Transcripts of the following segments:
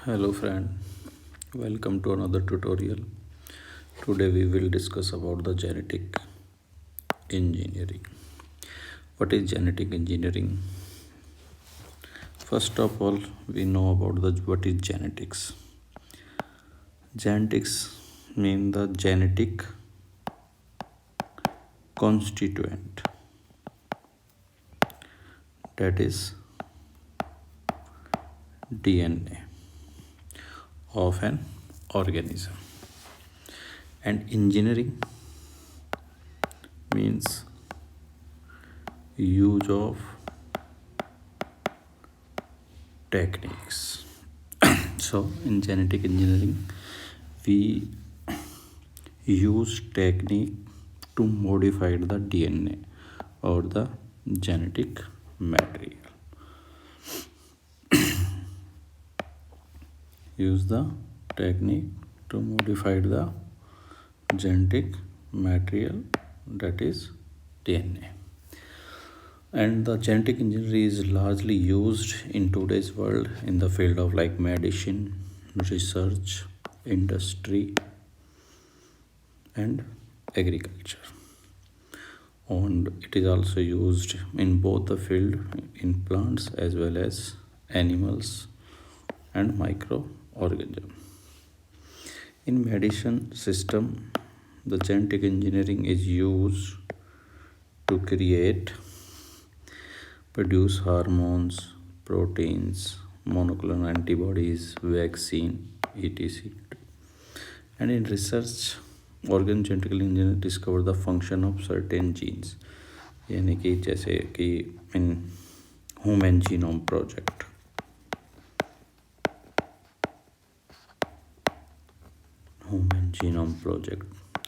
Hello friend, welcome to another tutorial. Today we will discuss about the genetic engineering. What is genetic engineering? First of all, we know about the what is genetics. Genetics mean the genetic constituent, that is DNA of an organism. And engineering means use of techniques. So in genetic engineering we use technique to modify the DNA or the genetic material. Use the technique to modify the genetic material, that is DNA. And the genetic engineering is largely used in today's world in the field of like medicine, research, industry, and agriculture. And it is also used in both the field in plants as well as animals and microorganisms. In medicine system, the genetic engineering is used to produce hormones, proteins, monoclonal antibodies, vaccine, etc. And in research, organ genetic engineer discover the function of certain genes, यानी कि जैसे कि in human genome project,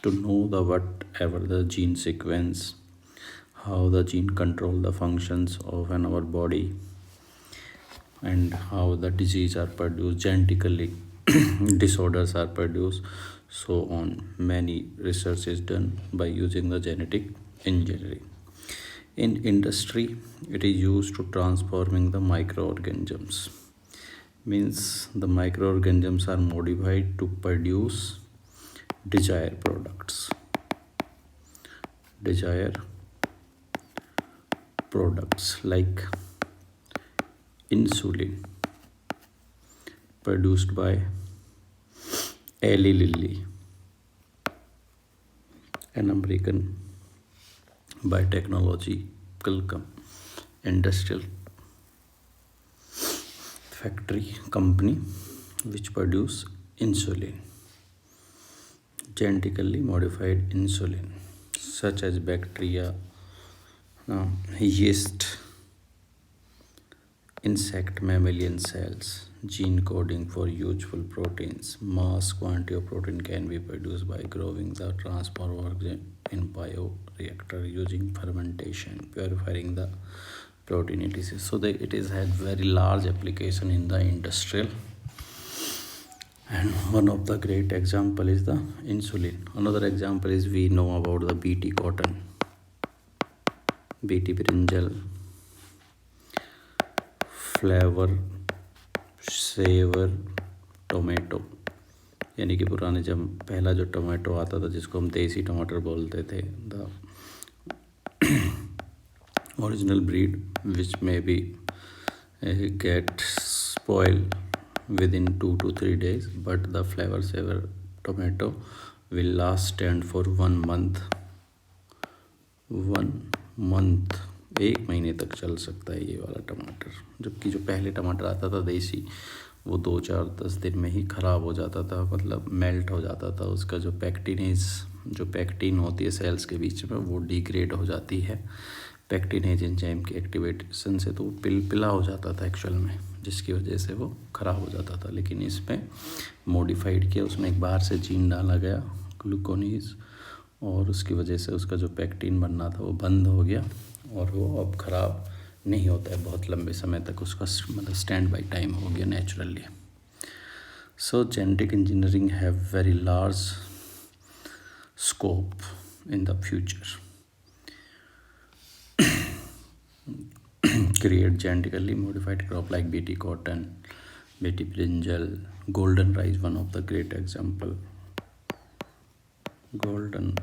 to know the whatever the gene sequence, how the gene control the functions of our body, and how the disease are produced genetically, disorders are produced, so on. Many research is done by using the genetic engineering. In industry, it is used to transforming the microorganisms. Means the microorganisms are modified to produce desired products. Desired products like insulin, produced by Eli Lilly, an American biotechnological industrial factory company which produce insulin, genetically modified insulin, such as bacteria, yeast, insect mammalian cells. Gene coding for useful proteins. Mass quantity of protein can be produced by growing the transform organism in bioreactor using fermentation, purifying the protein etc. So it is had very large application in the industrial. And one of the great example is the insulin. Another example is we know about the BT cotton, BT brinjal, flavour saver tomato, यानी कि पुराने जब पहला जो tomato आता था जिसको हम देसी टमाटर बोलते थे, the original breed which may be get spoil within 2 to 3 days, but the flavor saver tomato will last stand for 1 month. 1 month, 1 महीने तक चल सकता है ये वाला टमाटर, जबकि जो पहले टमाटर आता था देसी वो 2-4-10 दिन में ही ख़राब हो जाता था, मतलब मेल्ट हो जाता था। उसका जो पैक्टिन होती है सेल्स के बीच में वो डिग्रेड हो जाती है पैक्टिनेज एंजाइम की एक्टिवेशन से, तो वो पिला हो जाता था एक्चुअल में, जिसकी वजह से वो ख़राब हो जाता था। लेकिन इसमें मॉडिफाइड किया, उसमें एक बाहर से जीन डाला गया ग्लूकोनीज, और उसकी वजह से उसका जो पैक्टिन बनना था वो बंद हो गया और वो अब ख़राब नहीं होता है बहुत लंबे समय तक, उसका मतलब स्टैंड बाई टाइम हो गया naturally. So genetic engineering have very large scope in the future. Create genetically modified crop like BT cotton, beti brinjal, golden rice, one of the great example. Golden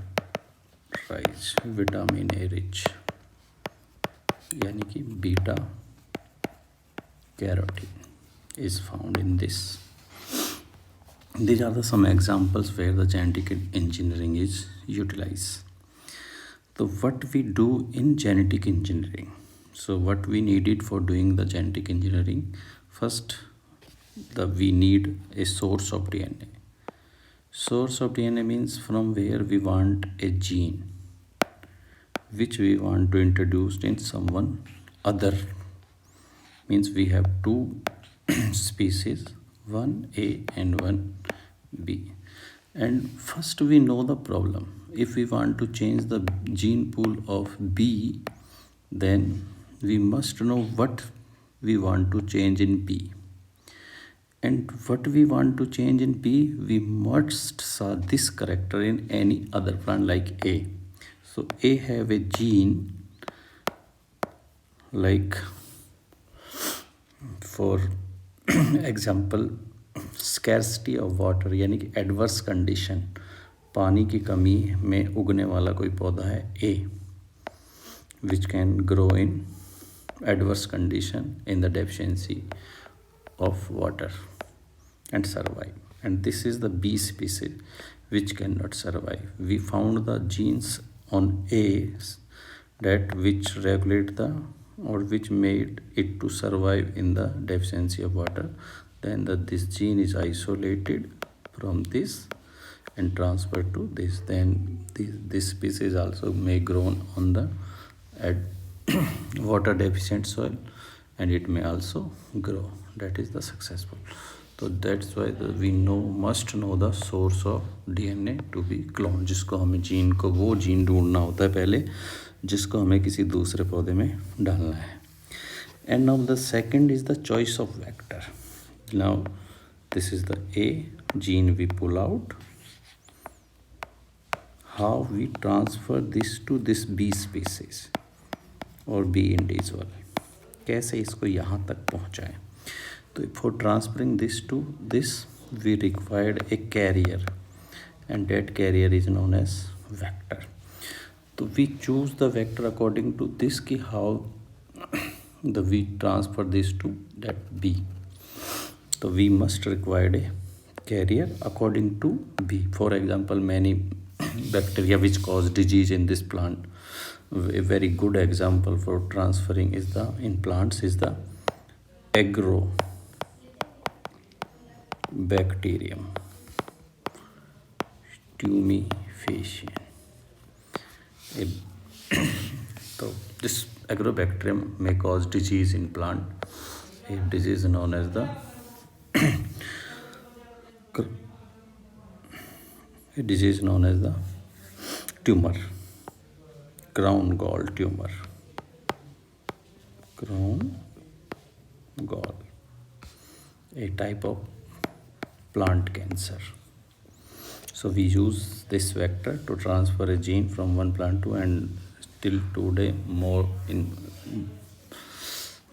rice vitamin A rich, यानी कि beta carotene is found in this. These are the some examples where the genetic engineering is utilized. So what we do in genetic engineering? So what we needed for doing the genetic engineering? First, we need a source of DNA. Source of DNA means from where we want a gene which we want to introduce in someone other. Means we have two species, one A and one B. And first we know the problem. If we want to change the gene pool of B, then we must know what we want to change in B. And what we want to change in B, we must saw this character in any other plant like A. So A have a gene like, for example, scarcity of water, यानी कि adverse condition, पानी की कमी में उगने वाला कोई पौधा है A, which can grow in adverse condition in the deficiency of water and survive. And this is the B species which cannot survive. We found the genes on A that which regulate the or which made it to survive in the deficiency of water. Then this gene is isolated from this and transferred to this. Then this species also may grow on the water deficient soil, and it may also grow. That is the successful. So that's why we must know the source of DNA to be cloned, जिसको हमें gene को वो gene ढूंढना होता है पहले जिसको हमें किसी दूसरे पौधे में डालना है. And now the second is the choice of vector. Now this is the A gene we pull out. How we transfer this to this B species or B individual, कैसे इसको यहाँ तक पहुँचाएं? तो for transferring this to this, we required a carrier, and that carrier is known as vector. So we choose the vector according to this कि how we transfer this to that B. So we must require a carrier according to B. For example, many bacteria which cause disease in this plant. A very good example for transferring is in plants is the Agrobacterium tumefaciens. So this Agrobacterium may cause disease in plant. A disease known as the tumor, crown gall tumor, a type of plant cancer. So we use this vector to transfer a gene from one plant to, and till today more in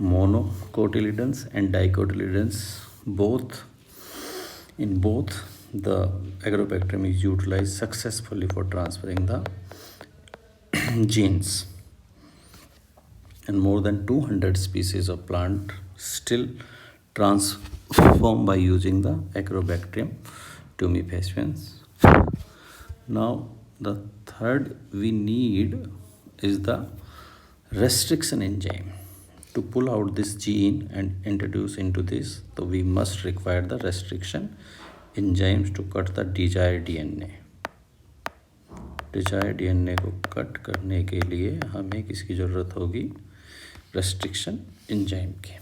monocotyledons and dicotyledons, in both the Agrobacterium is utilized successfully for transferring the genes. And more than 200 species of plant still transform by using the Agrobacterium tumefaciens. Now the third we need is the restriction enzyme to pull out this gene and introduce into this. So we must require the restriction enzymes to cut the desired DNA. Desired DNA को cut करने के लिए हमें किसकी ज़रूरत होगी? Restriction enzyme की.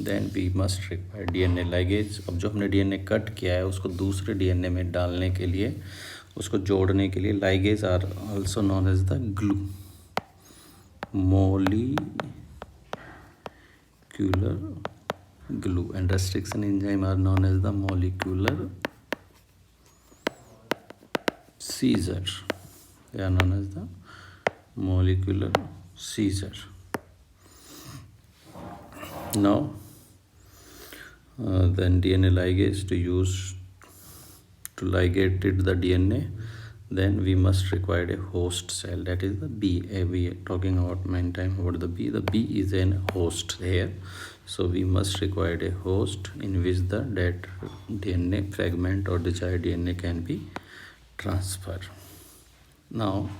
Then we must require DNA ligase. अब जो हमने डीएनए कट किया है उसको दूसरे डीएनए में डालने के लिए, उसको जोड़ने के लिए ligase are also known as the glue, molecular glue, and restriction enzyme are known as the molecular seizure. They are known as the molecular seizure. Now then DNA ligase to use to ligate it the DNA, then we must require a host cell, that is the B. We are talking about many time about the B. The B is an host here, so we must require a host in which that DNA fragment or desired DNA can be transferred. Now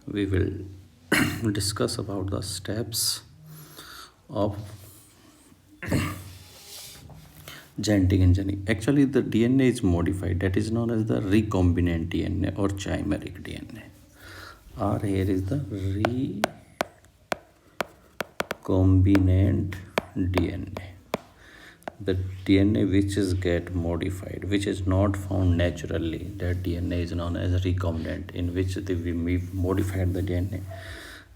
we will discuss about the steps of genetic engineering. Actually, the DNA is modified, that is known as the recombinant DNA or chimeric DNA. R here is the recombinant DNA. The DNA which is get modified, which is not found naturally, that DNA is known as recombinant, in which we modified the DNA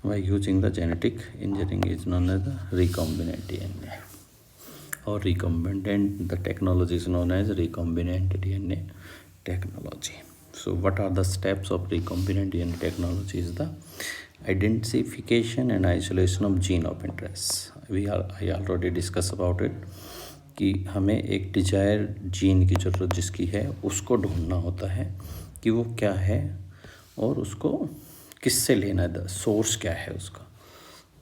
by using the genetic engineering, is known as the recombinant DNA or recombinant. The technology is known as recombinant DNA technology. So what are the steps of recombinant DNA technology? Is the identification and isolation of gene of interest. I already discussed about it कि हमें एक Dzire gene की ज़रूरत जिसकी है उसको ढूंढना होता है कि वो क्या है और उसको किससे लेना है, सोर्स क्या है उसका,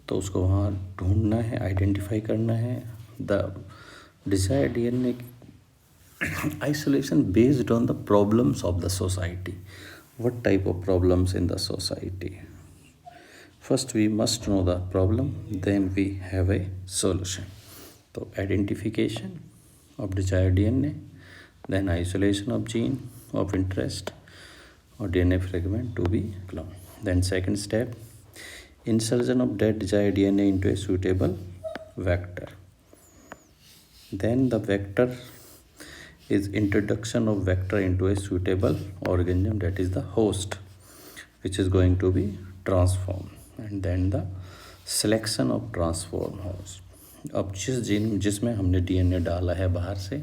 तो उसको वहाँ ढूंढना है, आइडेंटिफाई करना है. The desire DNA isolation based on the problems of the society. What type of problems in the society? First we must know the problem, then we have a solution. So identification of desired DNA, then isolation of gene of interest or DNA fragment to be cloned. Then second step, insertion of that desired DNA into a suitable vector. Then the vector is introduction of vector into a suitable organism, that is the host, which is going to be transformed. And then the selection of transform host. अब जिसमें हमने DNA डाला है बाहर से,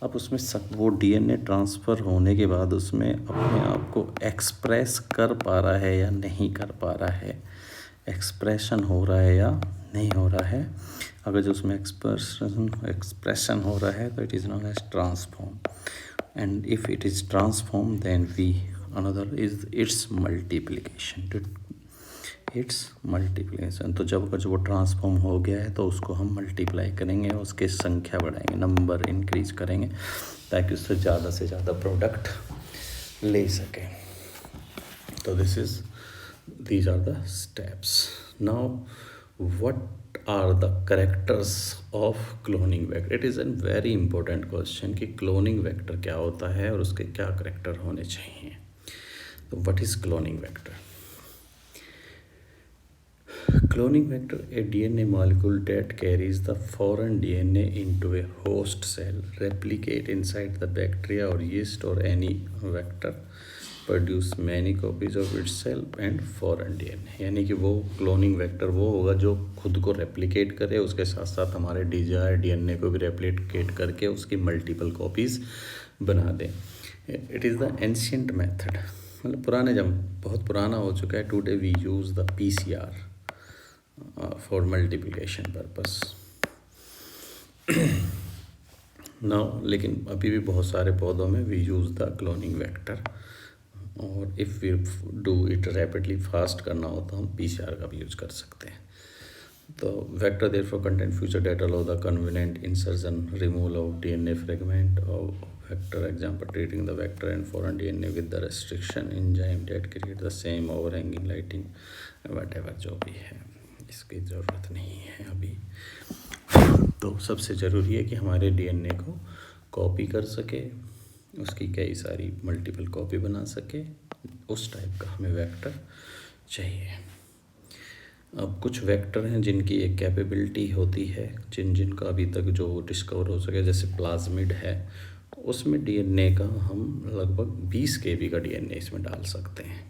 अब उसमें वो DNA ट्रांसफ़र होने के बाद उसमें अपने आप को एक्सप्रेस कर पा रहा है या नहीं कर पा रहा है, एक्सप्रेशन हो रहा है या नहीं हो रहा है. अगर जो उसमें एक्सप्रेशन हो रहा है तो it is known as transform, and if it is transform then we another is its multiplication. तो जब वो ट्रांसफॉर्म हो गया है तो उसको हम मल्टीप्लाई करेंगे, उसके संख्या बढ़ाएंगे, नंबर इंक्रीज करेंगे ताकि उससे ज़्यादा प्रोडक्ट ले सकें. तो these are the steps. Now what are the characters of cloning vector? It is a very important question कि cloning vector क्या होता है और उसके क्या character होने चाहिए. तो what is cloning vector? Cloning vector, a DNA molecule that carries the foreign DNA into a host cell, replicate inside the bacteria or yeast or any vector, produce many copies of itself and foreign DNA. यानी कि वो cloning vector वो होगा जो खुद को replicate करे, उसके साथ साथ हमारे desired DNA को भी replicate करके उसकी multiple copies बना दे. It is the ancient method, मतलब पुराने जब बहुत पुराना हो चुका है. Today we use the PCR for multiplication purpose. Now लेकिन अभी भी बहुत सारे पौधों में we use the cloning vector, और if we do it rapidly fast करना हो तो हम PCR का भी यूज कर सकते हैं. तो vector therefore contain future data allow the convenient insertion removal of DNA fragment of vector. Example, treating the vector and foreign DNA with the restriction enzyme that create the same overhanging lighting whatever जो भी है, इसकी ज़रूरत नहीं है अभी. तो सबसे ज़रूरी है कि हमारे DNA को कॉपी कर सके, उसकी कई सारी मल्टीपल कॉपी बना सके, उस टाइप का हमें वेक्टर चाहिए. अब कुछ वेक्टर हैं जिनकी एक कैपेबिलिटी होती है, जिनका अभी तक जो डिस्कवर हो सके, जैसे प्लाज्मिड है, उसमें DNA का हम लगभग 20 KB का DNA इसमें डाल सकते हैं,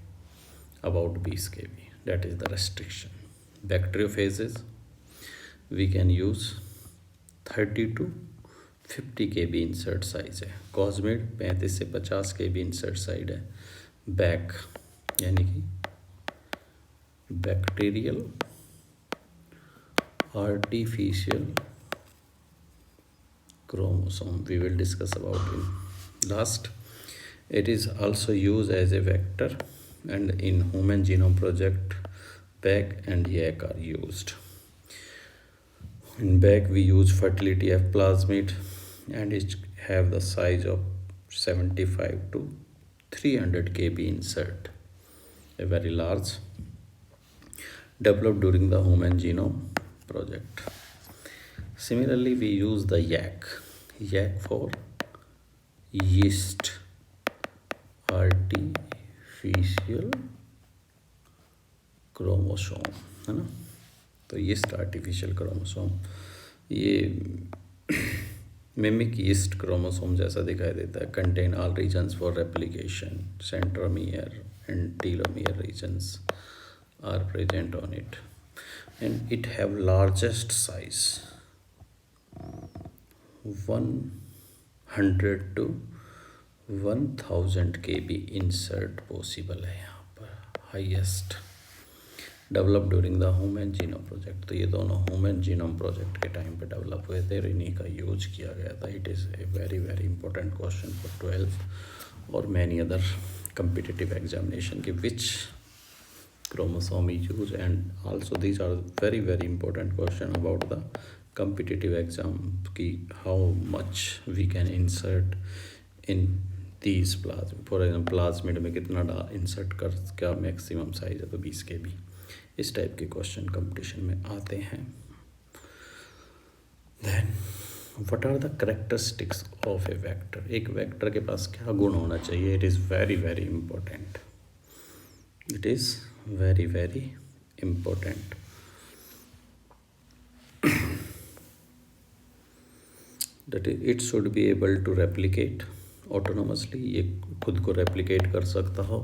about 20 KB. That is the restriction. Bacteriophages we can use 30 to 50 KB insert size है. कॉस्मिड 35 से 50 KB इंसर्ट साइज है. बैक यानी कि bacterial artificial chromosome we will discuss about in last. It is also used as a vector, and in Human Genome Project, BAC and YAC are used. In BAC we use fertility F plasmid, and it have the size of 75 to 300 kb insert, a very large, developed during the Human Genome Project. Similarly, we use the YAC for yeast, artificial chromosome, है ना। तो yeast artificial chromosome ये mimic yeast chromosome जैसा दिखाई देता है। Contain all regions for replication, centromere and telomere regions are present on it, and it have largest size 100 to 1000 kb insert possible है यहाँ पर, highest, develop during the human genome project. तो ये दोनों ह्यूमन जीनोम प्रोजेक्ट के time पे develop हुए थे और इन्हीं का यूज किया गया था। It is a very very important question for 12th और many other competitive examination ki which chromosome is used, and also these are very very important question about the competitive exam ki how much we can insert in these plasmid. For example, plasmid में कितना insert कर, क्या maximum size है, तो 20 kb। इस type के question competition में आते हैं। Then what are the characteristics of a vector? एक वेक्टर के पास क्या गुण होना चाहिए? It is very very important. It is very very important. That is, it should be able to replicate autonomously. ये खुद को replicate कर सकता हो।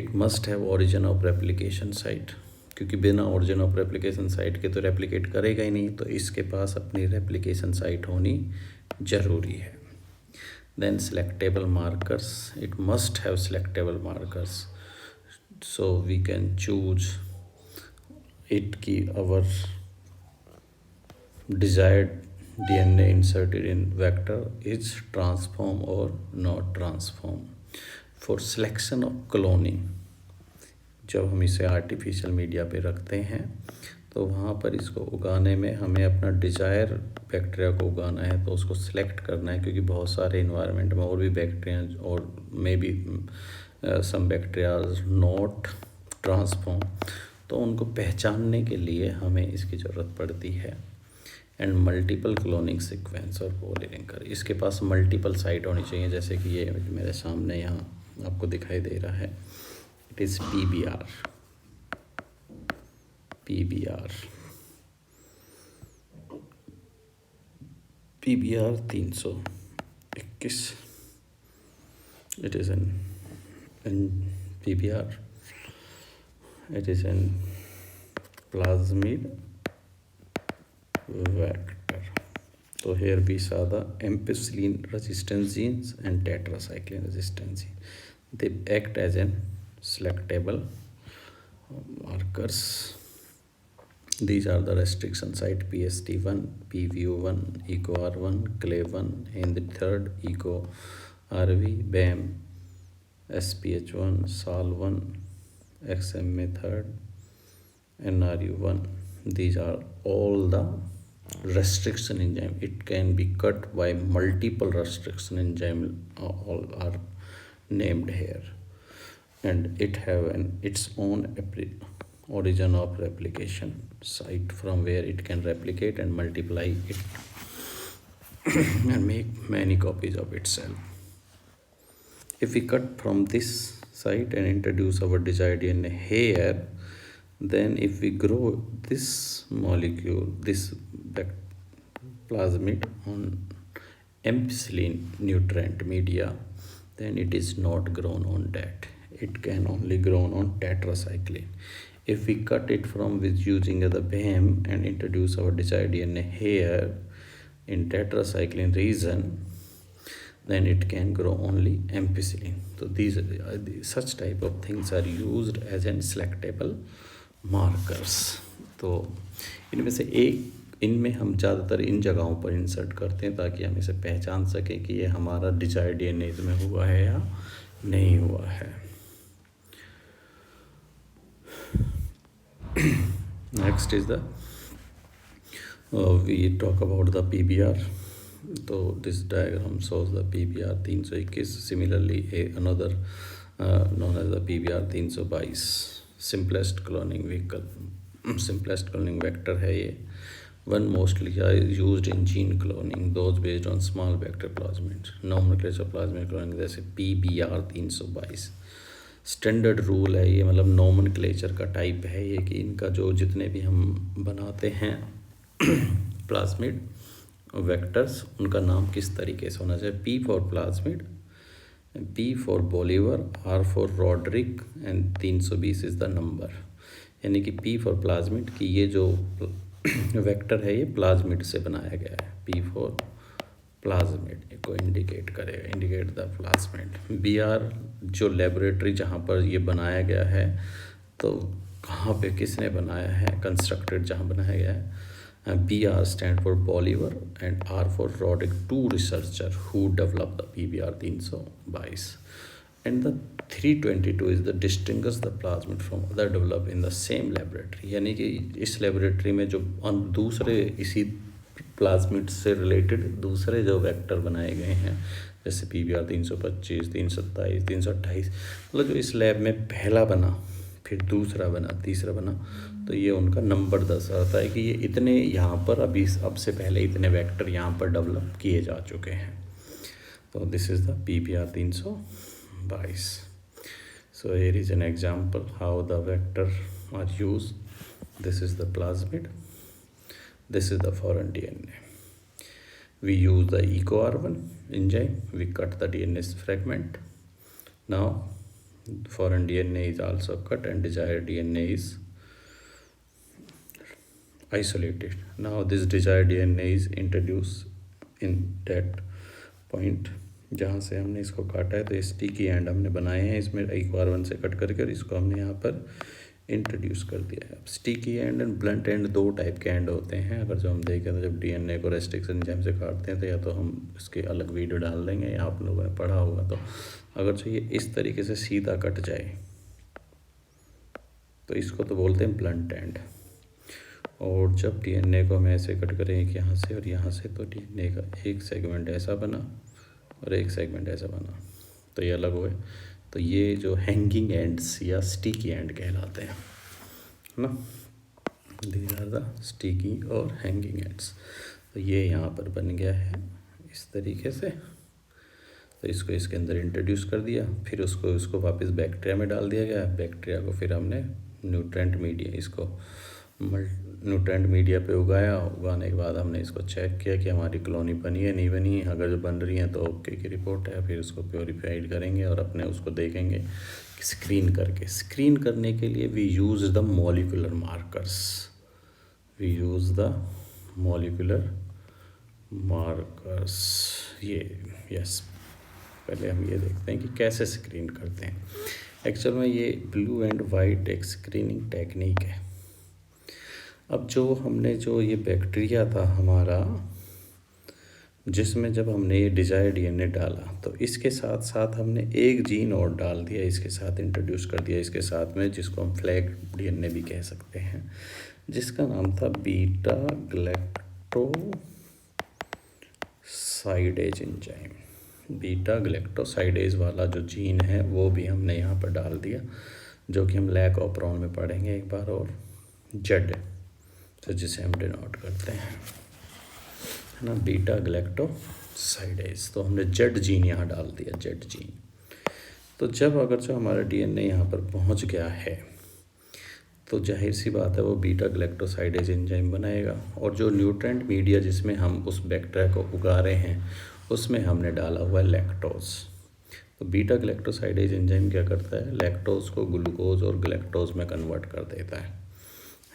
It must have origin of replication site, क्योंकि बिना origin of replication site के तो replicate करेगा ही नहीं, तो इसके पास अपनी replication site होनी जरूरी है। Then selectable markers, it must have selectable markers, so we can choose it कि our desired DNA inserted in vector is transform or not transform. For selection of cloning, जब हम इसे आर्टिफिशियल मीडिया पे रखते हैं तो वहाँ पर इसको उगाने में हमें अपना डिज़ायर बैक्टीरिया को उगाना है, तो उसको सिलेक्ट करना है, क्योंकि बहुत सारे इन्वायरमेंट में और भी बैक्टीरिया और may be some bacteria not transform, तो उनको पहचानने के लिए हमें इसकी ज़रूरत पड़ती है। एंड मल्टीपल क्लोनिंग सीक्वेंस और पॉलीलिंकर, इसके पास मल्टीपल साइट होनी चाहिए, जैसे कि ये मेरे सामने यहाँ आपको दिखाई दे रहा है। It is PBR 321। It is in PBR, it is in plasmid vector. So here we saw the ampicillin resistant genes and tetracycline resistant genes. They act as an selectable markers. These are the restriction site: PST1, PVO1, EcoR1, CLE1, and the third EcoRV, BAM, SPH1, SAL1, XMA third, NRU1. These are all the restriction enzyme. It can be cut by multiple restriction enzyme, all are named here, and it have its own origin of replication site from where it can replicate and multiply it and make many copies of itself. If we cut from this site and introduce our desired DNA here, then if we grow this molecule, this plasmid on ampicillin nutrient media, then it is not grown on that. It can only grown on tetracycline. If we cut it from with using the BAM and introduce our desired DNA here in tetracycline region, then it can grow only ampicillin. So these such type of things are used as an selectable markers. तो इनमें से इनमें हम ज़्यादातर इन जगहों पर insert करते हैं ताकि हम इसे पहचान सकें कि ये हमारा डिजायर्ड डीएनए में हुआ है या नहीं हुआ है। Next is the we talk about the PBR. तो this diagram shows the PBR 321, similarly another known as the PBR 322 simplest cloning vehicle, simplest cloning vector है ये। One mostly are used in gene cloning, those based on small vector plasmids, nomenclature plasmid cloning जैसे PBR 322 standard rule है ये, मतलब nomenclature का type है ये कि इनका जो जितने भी हम बनाते हैं प्लाज्मिड वेक्टर्स, उनका नाम किस तरीके से होना चाहिए। P for plasmid, B for Bolivar, R for Rodrick and 320 is the number. यानी कि P फॉर प्लाज्मिड कि ये जो वेक्टर है ये प्लाज्मिड से बनाया गया है। P फॉर प्लाज्मिड को इंडिकेट करेगा, इंडिकेट द प्लाज्मिड। BR जो लेबोरेटरी जहाँ पर ये बनाया गया है, तो कहाँ पे किसने बनाया है, कंस्ट्रक्टेड जहाँ बनाया गया है। BR stand for Bolivar and R for Rodriguez, two researcher who develop the PBR 322 and the 322 is the distinguish the plasmid from other develop in the same laboratory. यानी कि इस लेबोरेटरी में जो दूसरे इसी प्लाज्मिड से रिलेटेड दूसरे जो वेक्टर बनाए गए हैं, जैसे PBR 325, 327, 328, मतलब जो इस लैब में पहला बना, फिर दूसरा बना, तीसरा बना, तो ये उनका नंबर दर्शाता है कि ये इतने यहाँ पर अभी अब से पहले इतने वेक्टर यहाँ पर डेवलप किए जा चुके हैं। तो this is the PBR 322। So here is an example how the vector are used. This is the plasmid, this is the foreign DNA. We use the EcoR1 enzyme, we cut the DNA fragment. Now foreign DNA is also cut and desired DNA is isolated. Now this desired DNA is introduced in that point जहाँ से हमने इसको काटा है। तो sticky and हमने बनाए हैं इसमें EcoR1 से कट करके, और इसको हमने यहाँ पर इंट्रोड्यूस कर दिया है। अब sticky and and blunt and दो टाइप के एंड होते हैं। अगर जो हम देखें तो जब DNA को रेस्ट्रिक्शन एंजाइम से काटते हैं तो या तो हम इसके अलग वीडियो डाल देंगे या आप लोगों ने पढ़ा होगा। तो अगर जो ये इस तरीके से सीधा कट जाए तो इसको तो बोलते हैं ब्लंट एंड। और जब DNA को हम ऐसे कट करेंगे कि यहाँ से और यहाँ से, तो DNA का एक सेगमेंट ऐसा बना और एक सेगमेंट ऐसा बना, तो ये अलग हुए। तो ये जो हैंगिंग एंड्स या स्टिकी एंड कहलाते हैं, है ना। दीज आर द स्टिकी और हैंगिंग एंड्स। तो ये यहाँ पर बन गया है इस तरीके से। तो इसको इसके अंदर इंट्रोड्यूस कर दिया, फिर उसको वापस बैक्टीरिया में डाल दिया गया। बैक्टीरिया को फिर हमने न्यूट्रेंट मीडिया, इसको न्यूट्रेंट मीडिया पे उगाने के बाद हमने इसको चेक किया कि हमारी कॉलोनी बनी है नहीं बनी है। अगर जो बन रही है तो ओके की रिपोर्ट है। फिर उसको प्योरीफाइड करेंगे और अपने उसको देखेंगे स्क्रीन करके। स्क्रीन करने के लिए we use the molecular markers, we use the molecular markers. ये यस, पहले हम ये देखते हैं कि कैसे स्क्रीन करते हैं। एक्चुअल में ये ब्लू एंड वाइट एक स्क्रीनिंग टेक्निक है। अब जो ये बैक्टीरिया था हमारा, जिसमें जब हमने ये डिजायर्ड DNA डाला, तो इसके साथ साथ हमने एक जीन और डाल दिया, इसके साथ इंट्रोड्यूस कर दिया इसके साथ में, जिसको हम फ्लैग DNA भी कह सकते हैं, जिसका नाम था beta galactosidase enzyme. Beta galactosidase वाला जो जीन है वो भी हमने यहाँ पर डाल दिया, जो कि हम लैक ऑपरॉन में पढ़ेंगे एक बार। और जेड, तो जिसे हम डिनोट करते हैं, है ना, बीटा गैलेक्टोसाइडेज। तो हमने जेड जीन यहाँ डाल दिया, जेड जीन। तो जब अगर जो हमारा DNA यहाँ पर पहुँच गया है, तो जाहिर सी बात है वो बीटा गैलेक्टोसाइडेज एंजाइम बनाएगा। और जो न्यूट्रेंट मीडिया जिसमें हम उस बैक्टीरिया को उगा रहे हैं, उसमें हमने डाला हुआ है लैक्टोज। तो बीटा गैलेक्टोसाइडेज एंजाइम क्या करता है, लैक्टोज को ग्लूकोज और गैलेक्टोज में कन्वर्ट कर देता है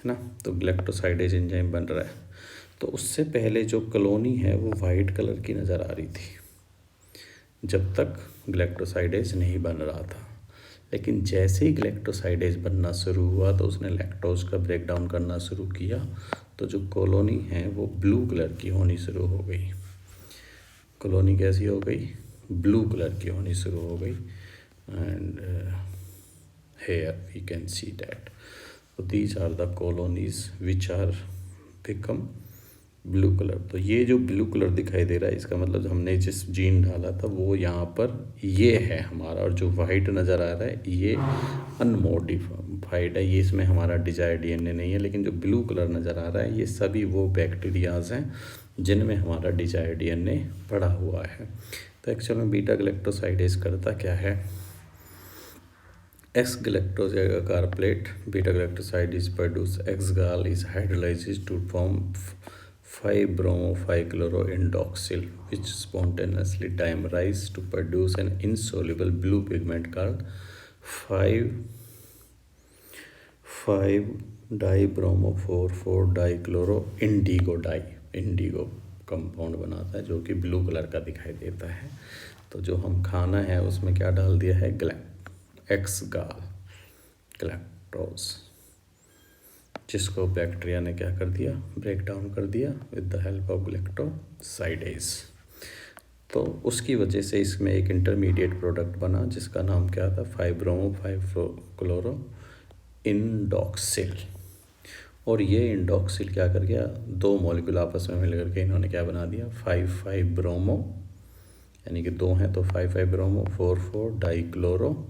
ना। तो गैलेक्टोसाइडेज एंजाइम बन रहा है। तो उससे पहले जो कॉलोनी है वो वाइट कलर की नज़र आ रही थी, जब तक गैलेक्टोसाइडेज नहीं बन रहा था। लेकिन जैसे ही ग्लैक्टोसाइडेज बनना शुरू हुआ तो उसने लैक्टोज का ब्रेक डाउन करना शुरू किया, तो जो कॉलोनी है वो ब्लू कलर की होनी शुरू हो गई। कॉलोनी कैसी हो गई? ब्लू कलर की होनी शुरू हो गई। And here we can see that, so these are the colonies which are become blue colour. तो ये जो ब्लू कलर दिखाई दे रहा है इसका मतलब हमने जिस जीन डाला था वो यहाँ पर ये है हमारा, और जो वाइट नज़र आ रहा है ये अनमोडिफाइड है, ये इसमें हमारा डिजायर्ड डीएनए नहीं है। लेकिन जो ब्लू कलर नज़र आ रहा है ये सभी वो बैक्टीरियाज हैं जिनमें हमारा डिजायर्ड डीएनए पड़ा हुआ है। तो एक्चुअल में बीटा गैलेक्टोसाइडेज करता क्या है? X-galactose agar plate, beta-galactoside is produced. X-gal is hydrolyzed to form 5-bromo-5-chloroindoxyl, which spontaneously dimerize to produce an insoluble blue pigment called 5,5-dibromo-4,4-dichloroindigo dye। Indigo compound बनाता है जो कि ब्लू कलर का दिखाई देता है। तो जो हम खाना है उसमें क्या डाल दिया है? एक्स-गाल ग्लैक्टोज, जिसको बैक्टीरिया ने क्या कर दिया? ब्रेक डाउन कर दिया with the help of galactosidase. तो उसकी वजह से इसमें एक इंटरमीडिएट प्रोडक्ट बना जिसका नाम क्या था? 5-bromo-5-chloroindoxyl। और ये इंडोक्सिल क्या कर गया? दो मॉलिक्यूल आपस में मिल करके इन्होंने क्या बना दिया? 5,5-ब्रोमो, यानी कि दो हैं तो 5,5-ब्रोमो 4,4-डाइक्लोरो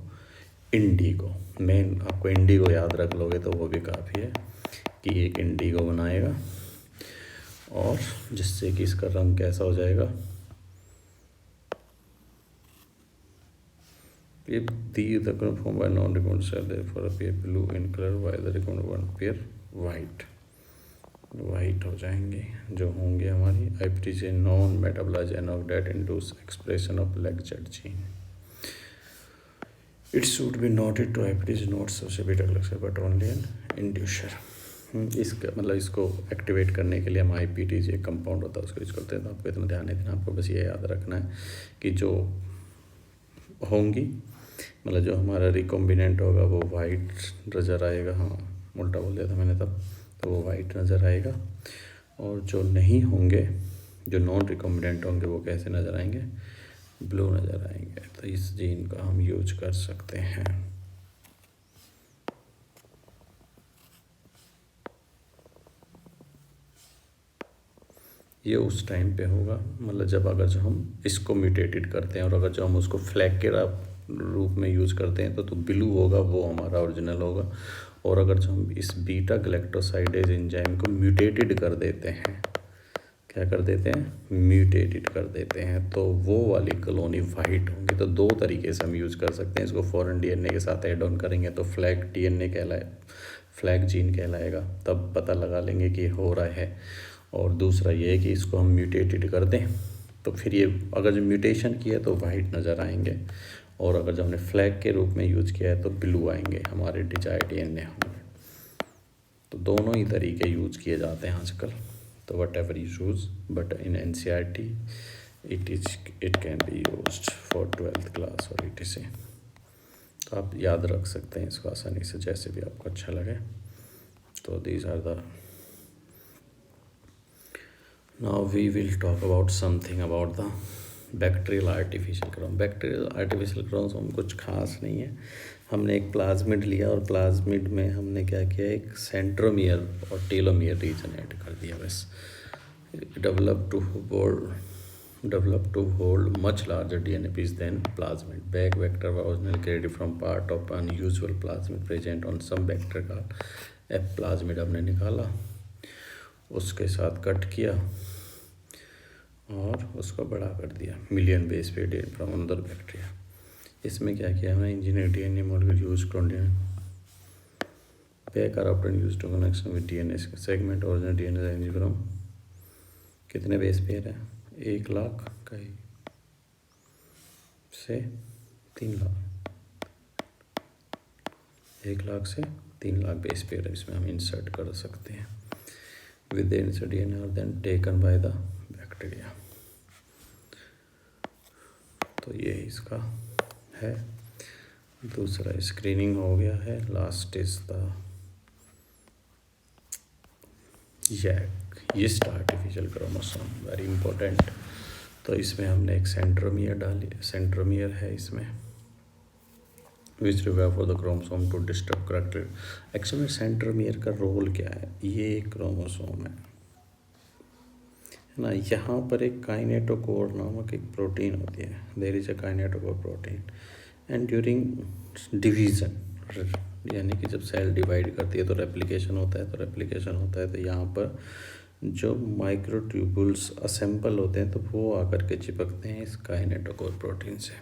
इंडिगो। मेन आपको इंडिगो याद रख लोगे तो वो भी काफ़ी है कि एक इंडिगो बनाएगा, और जिससे कि इसका रंग कैसा हो जाएगा? If the current formed by non-recombinant cell therefore appear blue in color while the recombinant one appear white, white हो जाएंगे जो होंगे हमारी IPTG non metabolize enough that induce expression of lacZ gene. It should be noted to IPTG not such beta galaxy but only an inducer. इसका मतलब इसको activate करने के लिए हम IPTG एक कंपाउंड होता है उसको यूज करते हैं। तो आपको इतना ध्यान नहीं देना, आपको बस ये याद रखना है कि जो होंगी मतलब जो हमारा रिकॉम्बिनेंट होगा वो वाइट नज़र आएगा। हाँ, उल्टा बोल दिया था मैंने तब, तो वो वाइट नज़र आएगा। और जो नहीं होंगे, जो नॉन रिकॉम्बिनेंट होंगे, वो कैसे नज़र आएंगे? ब्लू नज़र आएंगे। तो इस जीन का हम यूज कर सकते हैं। ये उस टाइम पे होगा मतलब जब अगर जो हम इसको म्यूटेटेड करते हैं, और अगर जो हम उसको फ्लैग के रूप में यूज़ करते हैं तो ब्लू होगा, वो हमारा ओरिजिनल होगा। और अगर जो हम इस बीटा गैलेक्टोसाइडेज एंजाइम को म्यूटेटेड कर देते हैं, क्या कर देते हैं? म्यूटेटेड कर देते हैं, तो वो वाली कॉलोनी वाइट होंगी। तो दो तरीके से हम यूज़ कर सकते हैं इसको। फॉरेन डीएनए के साथ ऐड ऑन करेंगे तो फ्लैग डीएनए फ्लैग जीन कहलाएगा, तब पता लगा लेंगे कि हो रहा है। और दूसरा ये है कि इसको हम म्यूटेटेड कर दें तो फिर ये अगर जो म्यूटेशन किया तो वाइट नज़र आएंगे, और अगर जो हमने फ्लैग के रूप में यूज़ किया है तो ब्लू आएंगे, हमारे डिजायर्ड डीएनए होंगे। तो दोनों ही तरीके यूज़ किए जाते हैं आजकल। तो what ever you use, but in NCERT it can be used for 12th class और ETC। तो आप याद रख सकते हैं इसको आसानी से, जैसे भी आपको अच्छा लगे। तो these are the Now we will talk about something about the bacterial artificial chrome. Bacterial artificial chromosome कुछ खास नहीं है। हमने एक प्लाज्मिड लिया और प्लाज्मिड में हमने क्या किया? एक सेंट्रोमियर और टेलोमियर रीजन ऐड कर दिया बस। Develop to hold much larger DNA piece than plasmid. Back vector was originally created from part of unusual plasmid present on some vector का F प्लाज्मिड हमने निकाला, उसके साथ कट किया और उसको बड़ा कर दिया मिलियन बेस पे DNA फ्रॉम अनदर बैक्टीरिया। इसमें क्या किया हमने? Engineer DNA molecule use back are often use to connection with DNA segment original DNA angiogram. कितने बेस पेयर है? 1 लाख का ही से 3 लाख, 1 लाख से 3 लाख बेस पेयर इसमें हम इंसर्ट कर सकते हैं with the insert DNA are then taken by the bacteria। तो ये इसका है। दूसरा स्क्रीनिंग हो गया है। Last is the yeast artificial chromosome, very important. तो इसमें हमने एक सेंट्रोमियर डाली, सेंट्रोमियर है इसमें, which require for the chromosome to disturb character. Actually centromere का रोल क्या है, ये एक क्रोमोसोम है ना, यहाँ पर एक काइनेटोकोर नामक एक प्रोटीन होती है, there is a kinetochore protein, and during division, यानी कि जब सेल डिवाइड करती है तो रेप्लिकेशन होता है, तो यहाँ पर जो माइक्रोट्यूबुल्स असेंबल होते हैं तो वो आकर के चिपकते हैं इस काइनेटोकोर प्रोटीन से।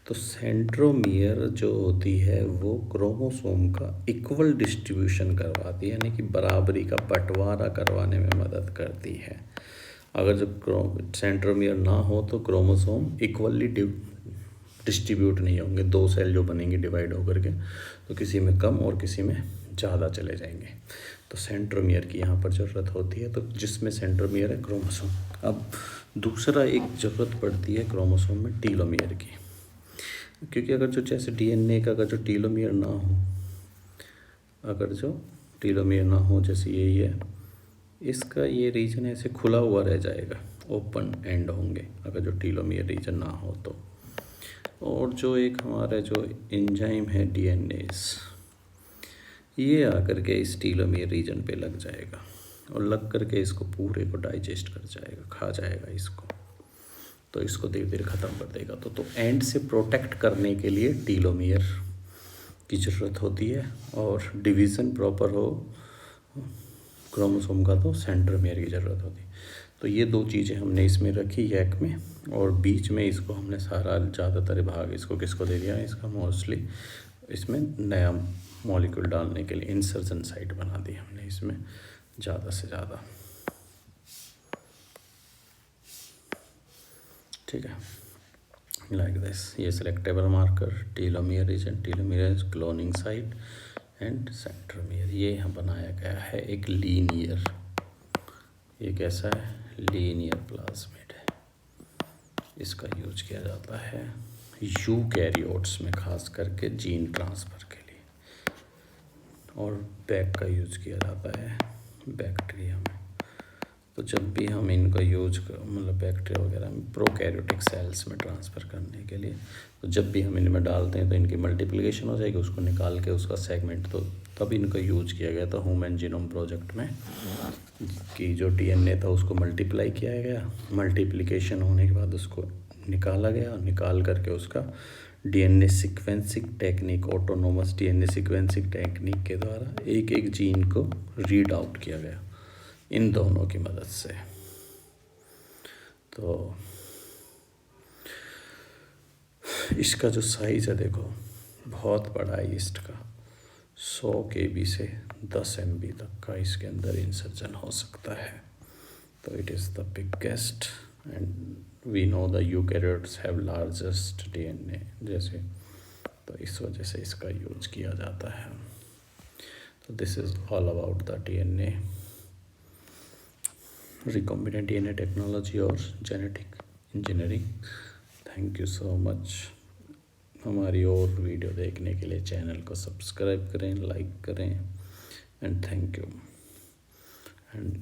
तो सेंट्रोमियर जो होती है वो क्रोमोसोम का इक्वल डिस्ट्रीब्यूशन करवाती है, यानी कि बराबरी का बंटवारा करवाने में मदद करती है। अगर जब सेंट्रोमियर ना हो तो क्रोमोसोम इक्वली डिस्ट्रीब्यूट नहीं होंगे, दो सेल जो बनेंगे डिवाइड होकर के, तो किसी में कम और किसी में ज़्यादा चले जाएंगे। तो सेंट्रोमियर की यहाँ पर ज़रूरत होती है, तो जिसमें सेंट्रोमियर है क्रोमोसोम। अब दूसरा एक ज़रूरत पड़ती है क्रोमोसोम में टीलोमियर की, क्योंकि अगर जो जैसे डीएनए का अगर जो टीलोमियर ना हो, अगर जो टीलोमियर ना हो, जैसे यही है, इसका ये रीजन ऐसे खुला हुआ रह जाएगा, ओपन एंड होंगे अगर जो टीलोमियर रीजन ना हो तो। और जो एक हमारा जो एंजाइम है डीएनएस, ये आकर के इस टीलोमियर रीजन पे लग जाएगा और लग करके इसको पूरे को डाइजेस्ट कर जाएगा, खा जाएगा इसको, तो इसको धीरे धीरे ख़त्म कर देगा। तो एंड से प्रोटेक्ट करने के लिए टीलोमियर की ज़रूरत होती है, और डिवीज़न प्रॉपर हो क्रोमोसोम का तो सेंट्रोमियर की ज़रूरत होती है। तो ये दो चीज़ें हमने इसमें रखी यैक में, और बीच में इसको हमने सारा ज़्यादातर भाग इसको किसको दे दिया, इसका मोस्टली इसमें नया मॉलिक्यूल डालने के लिए इंसर्जन साइट बना दी हमने इसमें ज़्यादा से ज़्यादा। ठीक है, लाइक दिस। ये selectable marker, telomere region, telomere cloning site and centromere, ये यहाँ बनाया गया है एक लीनियर। ये कैसा है, लीनियर प्लाज्मिड है। इसका यूज किया जाता है यूकैरियोट्स में, खास करके जीन ट्रांसफ़र के लिए, और बैक का यूज किया जाता है बैक्टीरिया में। तो जब भी हम इनका यूज मतलब बैक्टीरिया वगैरह में प्रोकैरियोटिक सेल्स में ट्रांसफ़र करने के लिए, तो जब भी हम इनमें डालते हैं तो इनकी मल्टीप्लिकेशन हो जाएगी, उसको निकाल के उसका सेगमेंट, तो तब इनका यूज किया गया था ह्यूमन जीनोम प्रोजेक्ट में, कि जो डीएनए था उसको मल्टीप्लाई किया गया, मल्टीप्लिकेशन होने के बाद उसको निकाला गया, और निकाल करके उसका DNA sequencing technique, autonomous DNA sequencing technique के द्वारा एक एक जीन को रीड आउट किया गया इन दोनों की मदद से। तो इसका जो साइज़ है देखो, बहुत बड़ा है ईस्ट का, 100 KB से 10 MB तक का इसके अंदर इंसर्जन हो सकता है। तो it is the biggest, and we know the eukaryotes have largest DNA जैसे, तो इस वजह से इसका यूज किया जाता है। तो this is all about the DNA, recombinant DNA technology और genetic engineering. Thank you so much. हमारी और वीडियो देखने के लिए चैनल को सब्सक्राइब करें, लाइक करें, एंड थैंक यू। एंड